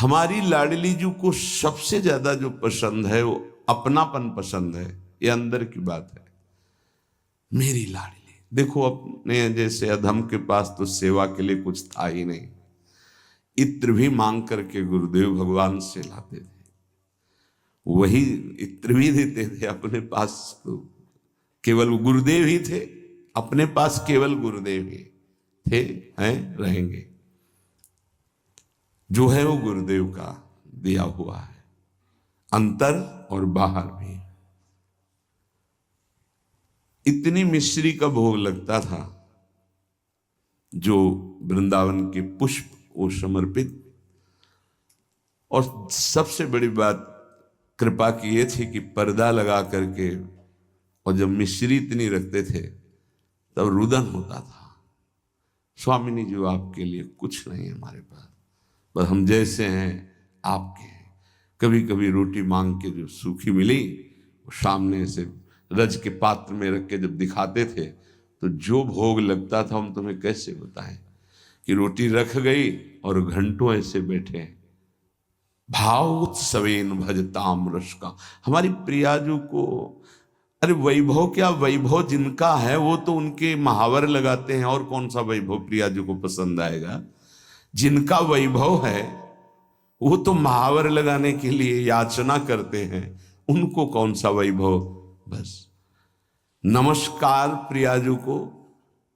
हमारी लाडली जी को सबसे ज्यादा जो पसंद है वो अपनापन पसंद है। ये अंदर की बात है। मेरी लाडली देखो, अपने जैसे अधम के पास तो सेवा के लिए कुछ था ही नहीं। इत्र भी मांग करके गुरुदेव भगवान से लाते थे, वही इत्र भी देते थे। अपने पास तो केवल गुरुदेव ही थे, अपने पास केवल गुरुदेव ही थे, हैं, रहेंगे। जो है वो गुरुदेव का दिया हुआ है, अंतर और बाहर भी। इतनी मिश्री का भोग लगता था, जो वृंदावन के पुष्प वो समर्पित। और सबसे बड़ी बात कृपा की ये थी कि पर्दा लगा करके, और जब मिश्री इतनी रखते थे तब रुदन होता था, स्वामिनी जी आपके लिए कुछ नहीं है हमारे पास, बस हम जैसे हैं आपके हैं। कभी कभी रोटी मांग के जो सूखी मिली वो सामने से रज के पात्र में रख के जब दिखाते थे तो जो भोग लगता था, हम तुम्हें कैसे बताएं कि रोटी रख गई और घंटों ऐसे बैठे हैं। भाव उत्सवेन भजताम रस का। हमारी प्रियाजू को, अरे वैभव क्या वैभव जिनका है वो तो उनके महावर लगाते हैं, और कौन सा वैभव प्रियाजू को पसंद आएगा। जिनका वैभव है वो तो महावर लगाने के लिए याचना करते हैं, उनको कौन सा वैभव। बस नमस्कार प्रियाजू को,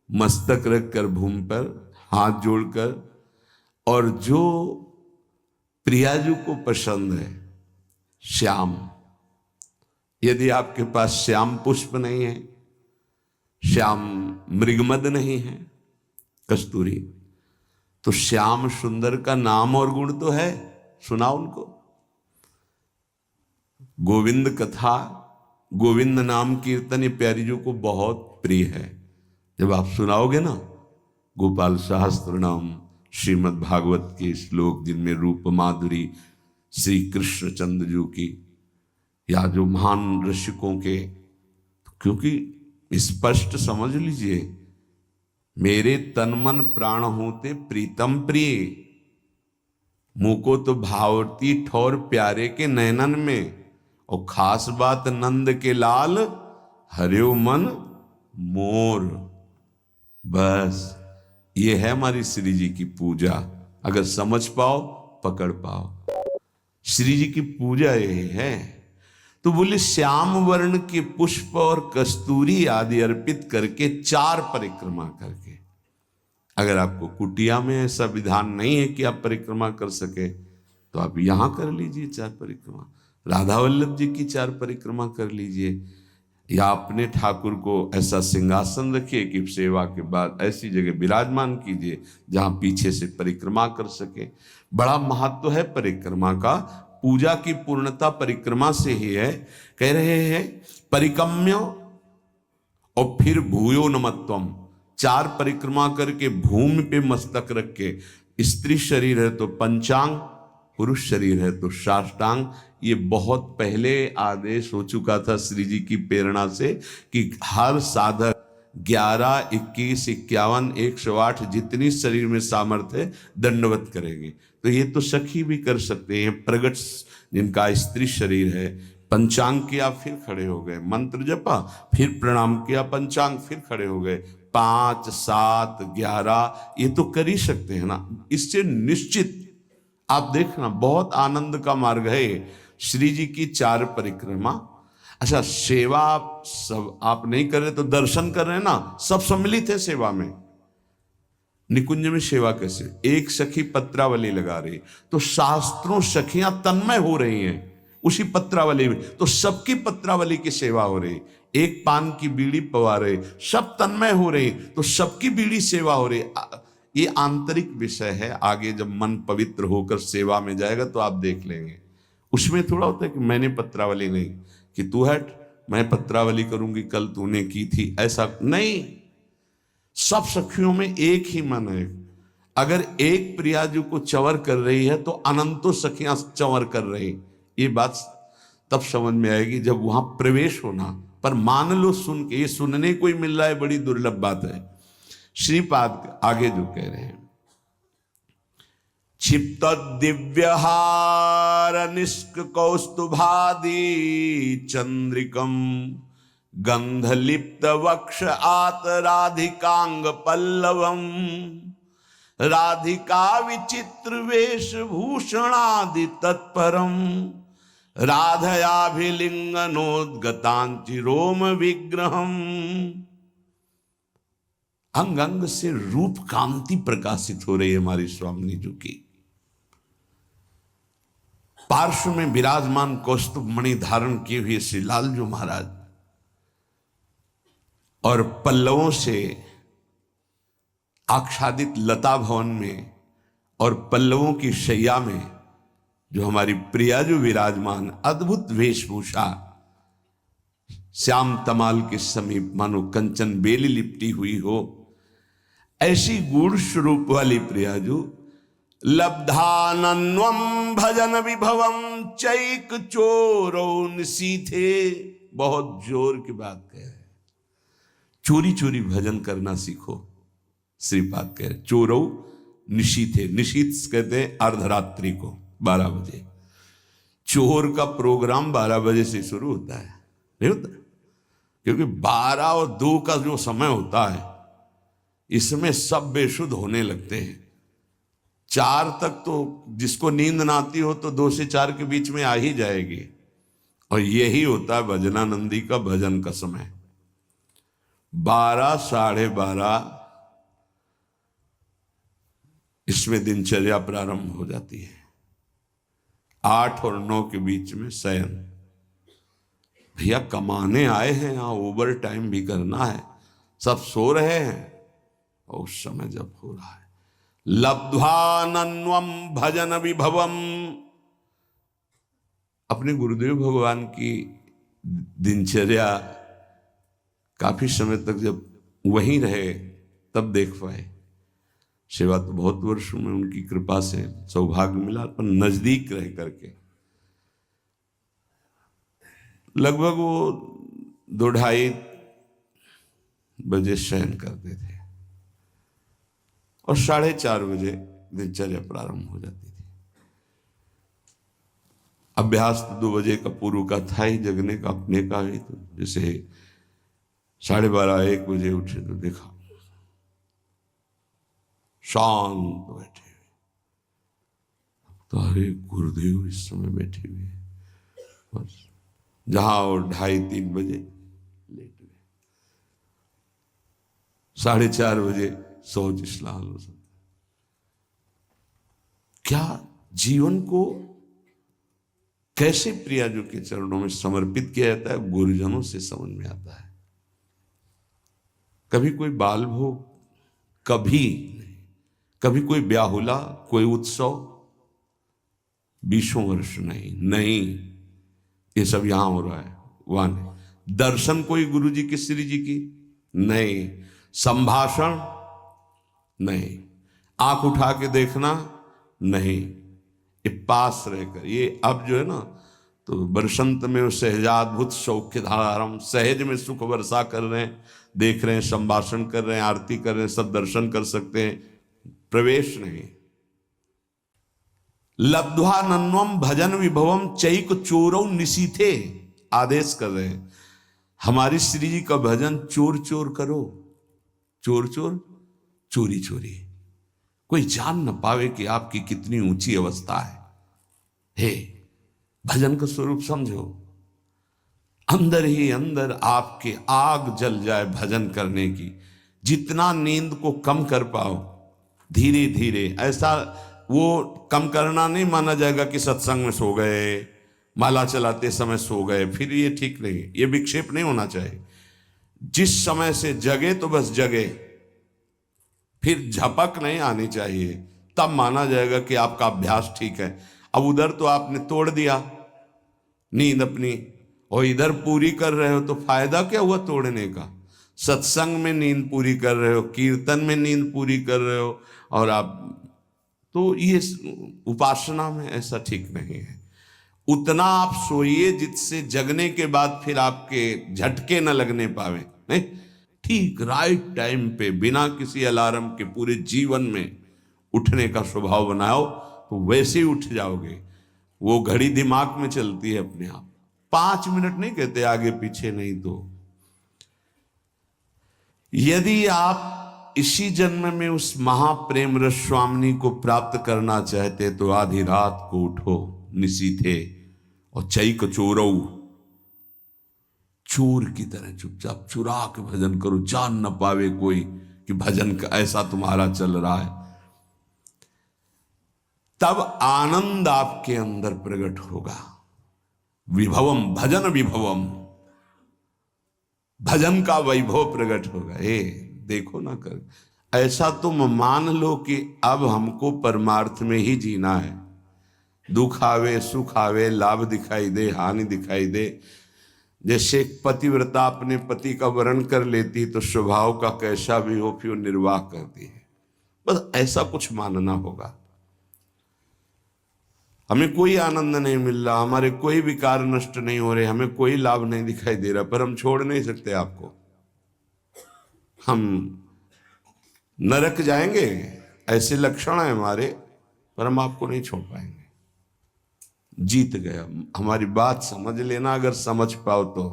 मस्तक रखकर भूमि पर हाथ जोड़कर। और जो प्रियाजू को पसंद है श्याम, यदि आपके पास श्याम पुष्प नहीं है, श्याम मृगमद नहीं है, कस्तूरी, तो श्याम सुंदर का नाम और गुण तो है, सुना उनको। गोविंद कथा, गोविंद नाम कीर्तन ये प्यारी जी को बहुत प्रिय है। जब आप सुनाओगे ना गोपाल सहस्त्र नाम, श्रीमद् भागवत के श्लोक जिनमें रूप माधुरी श्री कृष्ण चंद्र जी की, या जो महान ऋषिकों के, क्योंकि स्पष्ट समझ लीजिए, मेरे तन मन प्राण होते प्रीतम प्रिय, मुको तो भावती ठौर प्यारे के नैनन में, और खास बात नंद के लाल हरियो मन मोर। बस ये है हमारी श्री जी की पूजा। अगर समझ पाओ, पकड़ पाओ, श्री जी की पूजा यही है। तो बोले श्याम वर्ण के पुष्प और कस्तूरी आदि अर्पित करके 4 परिक्रमा करके। अगर आपको कुटिया में ऐसा विधान नहीं है कि आप परिक्रमा कर सके, तो आप यहां कर लीजिए 4 परिक्रमा। राधा वल्लभ जी की 4 परिक्रमा कर लीजिए, या अपने ठाकुर को ऐसा सिंहासन रखिए कि सेवा के बाद ऐसी जगह विराजमान कीजिए जहां पीछे से परिक्रमा कर सके। बड़ा महत्व है परिक्रमा का। पूजा की पूर्णता परिक्रमा से ही है। कह रहे हैं परिक्रम्य और फिर भूयो नमत्वम, 4 परिक्रमा करके भूमि पे मस्तक रख के, स्त्री शरीर है तो पंचांग, पुरुष शरीर है तो साष्टांग। ये बहुत पहले आदेश हो चुका था श्री जी की प्रेरणा से कि हर साधक 11, 21, 51, 108 जितनी शरीर में सामर्थ्य है दंडवत करेंगे। तो ये तो सखी भी कर सकते हैं, प्रगट जिनका स्त्री शरीर है, पंचांग किया फिर खड़े हो गए, मंत्र जपा फिर प्रणाम किया, पंचांग फिर खड़े हो गए, 5, 7, 11 ये तो कर ही सकते हैं ना। इससे निश्चित आप देखना बहुत आनंद का मार्ग है श्री जी की 4 परिक्रमा। अच्छा, सेवा सब आप नहीं कर रहे तो दर्शन कर रहे हैं ना, सब सम्मिलित है सेवा में। निकुंज में सेवा कैसे, एक सखी पत्रावली लगा रही तो शास्त्रों सखियां तन्मय हो रही हैं उसी पत्रावली में, तो सबकी पत्रावली की सेवा हो रही। एक पान की बीड़ी पवा रहे, सब तन्मय हो रही तो सबकी बीड़ी सेवा हो रही। ये आंतरिक विषय है। आगे जब मन पवित्र होकर सेवा में जाएगा तो आप देख लेंगे। उसमें थोड़ा होता है कि मैंने पत्रावली नहीं, कि तू हट मैं पत्रावली करूंगी, कल तूने की थी, ऐसा नहीं। सब सखियों में एक ही मन है। अगर एक प्रियाजू को चंवर कर रही है तो अनंतों सखियां चंवर कर रही। ये बात तब समझ में आएगी जब वहां प्रवेश होना। पर मान लो सुन के, ये सुनने को ही मिल रहा है, बड़ी दुर्लभ बात है। श्रीपाद आगे जो कह रहे हैं, क्षिप्त दिव्यहार निष्क कौस्तुभादि चंद्रिकम गंधलिप्त वक्ष आत राधिकांग पल्लवम राधिका विचित्र वेशभूषणादि तत्परम राधयाभिलिंगनोद्गतांचि रोम विग्रहम। अंग अंग से रूप कांति प्रकाशित हो रही है हमारी स्वामिनी जी की। पार्श्व में विराजमान कौस्तुभ मणि धारण किए हुए श्री लालजू महाराज और पल्लवों से आच्छादित लता भवन में और पल्लवों की शैया में जो हमारी प्रियाजू विराजमान, अद्भुत वेशभूषा, श्याम तमाल के समीप मानो कंचन बेली लिपटी हुई हो, ऐसी गूढ़ स्वरूप वाली प्रियाजू लब्धानन्वम भजन विभवम चैक चोरो निशीथे। बहुत जोर की बात कह रहे, चोरी चोरी भजन करना सीखो। श्रीपाद कह रहे चोरो निशीथे, निशीथ कहते हैं अर्धरात्रि को 12 बजे। चोर का प्रोग्राम 12 बजे से शुरू होता है, नहीं होता? क्योंकि 12 और 2 का जो समय होता है इसमें सब बेशुद्ध होने लगते हैं। 4 तक तो जिसको नींद ना आती हो तो 2 से 4 के बीच में आ ही जाएगी। और यही होता है भजनानंदी का भजन का समय। 12, 12:30 इसमें दिनचर्या प्रारंभ हो जाती है। 8 और 9 के बीच में शयन। भैया कमाने आए हैं, यहाँ ओवर टाइम भी करना है, सब सो रहे हैं और उस समय जब हो रहा है लब्ध्वानन्वम भजन विभवम। अपने गुरुदेव भगवान की दिनचर्या काफी समय तक जब वहीं रहे तब देख पाए। सेवा तो बहुत वर्षों में उनकी कृपा से सौभाग्य मिला, पर नजदीक रह करके लगभग वो 2-2:30 बजे शयन करते थे और 4:30 बजे दिनचर्या प्रारंभ हो जाती थी। अभ्यास तो 2 बजे का पूर्व का था ही, जगने का अपने का ही। तो जैसे 12:30-1 बजे उठे तो देखा शांत बैठे हुए, तो अरे गुरुदेव इस समय बैठे हुए, बस जहां और 2:30-3 बजे लेट गए। 4:30 बजे सोच स्नान हो सकता। क्या जीवन को कैसे प्रियाजू के चरणों में समर्पित किया जाता है, गुरुजनों से समझ में आता है। कभी कोई बाल भोग, कभी नहीं, कभी कोई ब्याहुला, कोई उत्सव, 20 वर्ष नहीं, ये सब यहां हो रहा है, वहां नहीं। दर्शन कोई गुरु जी की, श्री जी की नहीं, संभाषण नहीं, आंख उठा के देखना नहीं, ये पास रहकर। ये अब जो है ना, तो बरसंत में वो सहजाद्भुत सौख्य धारम, सहज में सुख वर्षा कर रहे हैं, देख रहे हैं, संभाषण कर रहे हैं, आरती कर रहे हैं, सब दर्शन कर सकते हैं, प्रवेश नहीं। लब्ध्वानन्वम भजन विभवम चैक चोरौ निशीथे, आदेश कर रहे हैं हमारी श्री जी का भजन चोर चोर करो, चोर चोर, चोरी चोरी, कोई जान न पावे कि आपकी कितनी ऊंची अवस्था है। हे, भजन का स्वरूप समझो, अंदर ही अंदर आपके आग जल जाए भजन करने की। जितना नींद को कम कर पाओ धीरे धीरे, ऐसा वो कम करना नहीं माना जाएगा कि सत्संग में सो गए, माला चलाते समय सो गए, फिर ये ठीक नहीं, ये विक्षेप नहीं होना चाहिए। जिस समय से जगे तो बस जगे, फिर झपक नहीं आनी चाहिए, तब माना जाएगा कि आपका अभ्यास ठीक है। अब उधर तो आपने तोड़ दिया नींद अपनी और इधर पूरी कर रहे हो, तो फायदा क्या हुआ तोड़ने का? सत्संग में नींद पूरी कर रहे हो, कीर्तन में नींद पूरी कर रहे हो, और आप तो ये उपासना में ऐसा ठीक नहीं है। उतना आप सोइए जिससे जगने के बाद फिर आपके झटके न लगने पावे। नहीं, ठीक राइट टाइम पे बिना किसी अलार्म के पूरे जीवन में उठने का स्वभाव बनाओ। तो वैसे ही उठ जाओगे। वो घड़ी दिमाग में चलती है अपने आप, 5 मिनट नहीं कहते, आगे पीछे नहीं। तो यदि आप इसी जन्म में उस महाप्रेम रस स्वामिनी को प्राप्त करना चाहते तो आधी रात को उठो निशीथे और चैक चोरऊ, चोर की तरह चुपचाप चुरा के भजन करो, जान न पावे कोई कि भजन का ऐसा तुम्हारा चल रहा है। तब आनंद आपके अंदर प्रकट होगा। विभवम भजन विभवम, भजन का वैभव प्रकट होगा। देखो ना कर, ऐसा तुम मान लो कि अब हमको परमार्थ में ही जीना है। दुख आवे सुख आवे, लाभ दिखाई दे हानि दिखाई दे, जैसे पतिव्रता अपने पति का वर्ण कर लेती तो स्वभाव का कैसा भी हो फिर निर्वाह करती है। बस ऐसा कुछ मानना होगा। हमें कोई आनंद नहीं मिल रहा, हमारे कोई विकार नष्ट नहीं हो रहे, हमें कोई लाभ नहीं दिखाई दे रहा, पर हम छोड़ नहीं सकते आपको। हम नरक जाएंगे ऐसे लक्षण है हमारे, पर हम आपको नहीं छोड़ पाएंगे। जीत गया। हमारी बात समझ लेना, अगर समझ पाओ तो।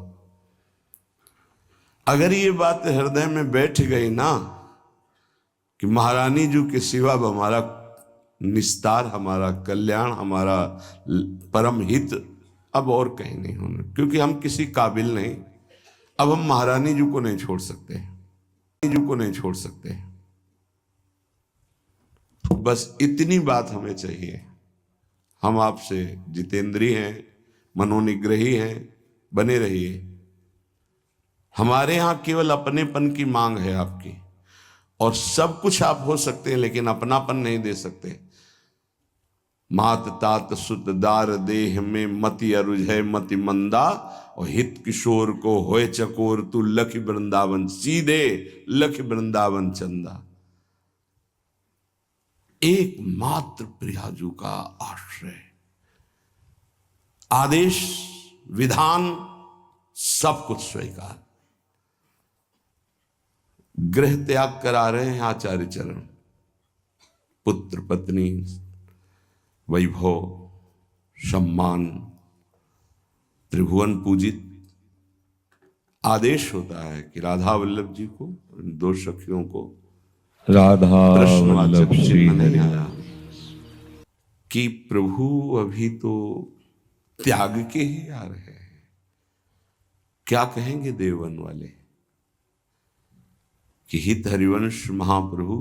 अगर ये बात हृदय में बैठ गई ना कि महारानी जी के सिवा हमारा निस्तार, हमारा कल्याण, हमारा परम हित अब और कहीं नहीं होना, क्योंकि हम किसी काबिल नहीं। अब हम महारानी जी को नहीं छोड़ सकते, जी को नहीं छोड़ सकते। बस इतनी बात हमें चाहिए। हम आपसे जितेंद्रीय हैं, मनोनिग्रही हैं, बने रहिए। हमारे यहां केवल अपनेपन की मांग है आपकी, और सब कुछ आप हो सकते हैं लेकिन अपनापन नहीं दे सकते। मात तात सुत दार देह में मति अरुज है मति मंदा, और हित किशोर को होए चकोर तू लख वृंदावन, सीधे लख वृंदावन चंदा। एकमात्र प्रियाजू का आश्रय, आदेश विधान सब कुछ स्वीकार। गृह त्याग करा रहे हैं आचार्य चरण, पुत्र पत्नी वैभव सम्मान त्रिभुवन पूजित। आदेश होता है कि राधा वल्लभ जी को, दो सखियों को राधा वल्लभ श्री हरि कि प्रभु अभी तो त्याग के ही आ रहे हैं। क्या कहेंगे देवन वाले कि हित हरिवंश महाप्रभु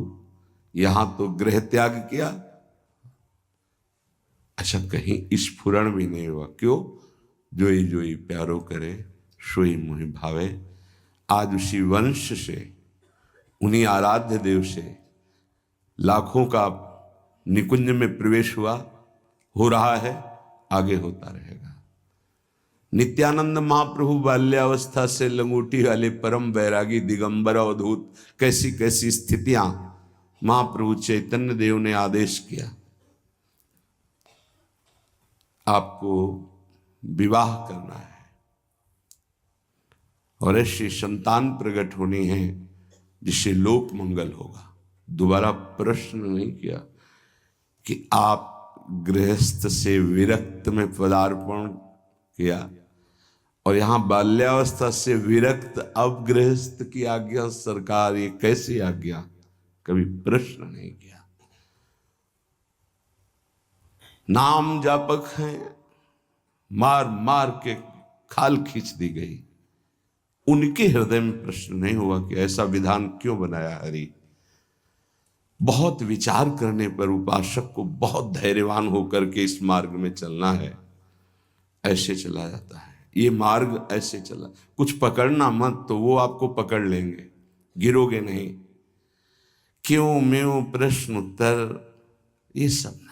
यहां तो गृह त्याग किया, अच्छा कहीं स्फुरण भी नहीं हुआ। क्यों? जोई जोई प्यारो करे सोई मोहि भावे। आज उसी वंश से, उन्हीं आराध्य देव से लाखों का निकुंज में प्रवेश हुआ, हो रहा है, आगे होता रहेगा। नित्यानंद महाप्रभु बाल्यावस्था से लंगूटी वाले परम वैरागी दिगंबर अवधूत, कैसी कैसी स्थितियां महाप्रभु चैतन्य देव ने आदेश किया, आपको विवाह करना है और ऐसी संतान प्रकट होनी है जिससे लोक मंगल होगा। दोबारा प्रश्न नहीं किया कि आप गृहस्थ से विरक्त में पदार्पण किया और यहां बाल्यावस्था से विरक्त, अब गृहस्थ की आज्ञा सरकार, ये कैसी आज्ञा? कभी प्रश्न नहीं किया। नाम जापक हैं, मार मार के खाल खींच दी गई, उनके हृदय में प्रश्न नहीं हुआ कि ऐसा विधान क्यों बनाया हरि। बहुत विचार करने पर उपासक को बहुत धैर्यवान होकर के इस मार्ग में चलना है। ऐसे चला जाता है ये मार्ग, ऐसे चला। कुछ पकड़ना मत तो वो आपको पकड़ लेंगे, गिरोगे नहीं। क्यों म्यों प्रश्न उत्तर ये सब नहीं।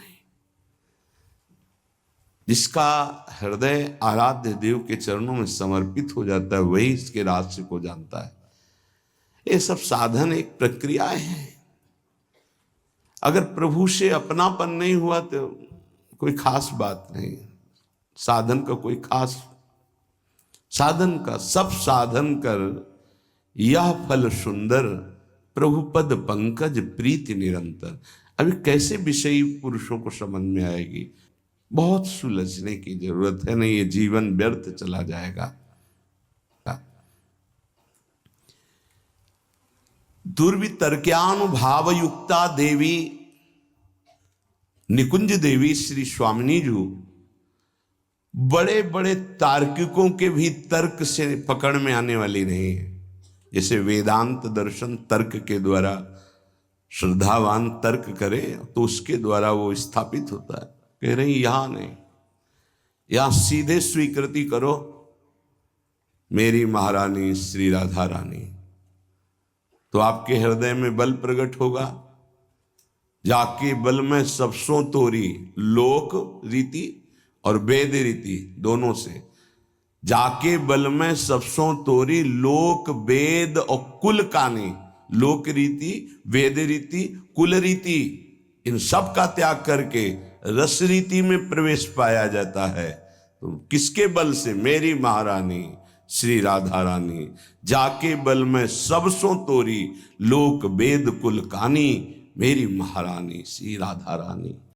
जिसका हृदय आराध्य देव के चरणों में समर्पित हो जाता है वही इसके रहस्य को जानता है। ये सब साधन एक प्रक्रिया है। अगर प्रभु से अपनापन नहीं हुआ तो कोई खास बात नहीं। साधन का कोई खास, साधन का सब साधन कर यह फल सुंदर, प्रभु पद पंकज प्रीति निरंतर। अभी कैसे विषयी पुरुषों को समझ में आएगी? बहुत सुलझने की जरूरत है, नहीं ये जीवन व्यर्थ चला जाएगा। दुर्वितर्क्यानुभाव युक्ता देवी निकुंज देवी श्री स्वामिनी जी बड़े बड़े तार्किकों के भी तर्क से पकड़ में आने वाली नहीं है। जैसे वेदांत दर्शन तर्क के द्वारा श्रद्धावान तर्क करे तो उसके द्वारा वो स्थापित होता है। कह रही यहां नहीं, यहां सीधे स्वीकृति करो मेरी महारानी श्री राधा रानी, तो आपके हृदय में बल प्रकट होगा। जाके बल में सबसों तोरी लोक रीति और वेद रीति दोनों से, जाके बल में सबसों तोरी लोक वेद और कुल कानी, लोक रीति वेद रीति कुल रीति, इन सब का त्याग करके रस रीति में प्रवेश पाया जाता है। तो किसके बल से? मेरी महारानी श्री राधा रानी। जाके बल में सबसों तोरी लोक वेद कुल कानी, मेरी महारानी श्री राधा रानी।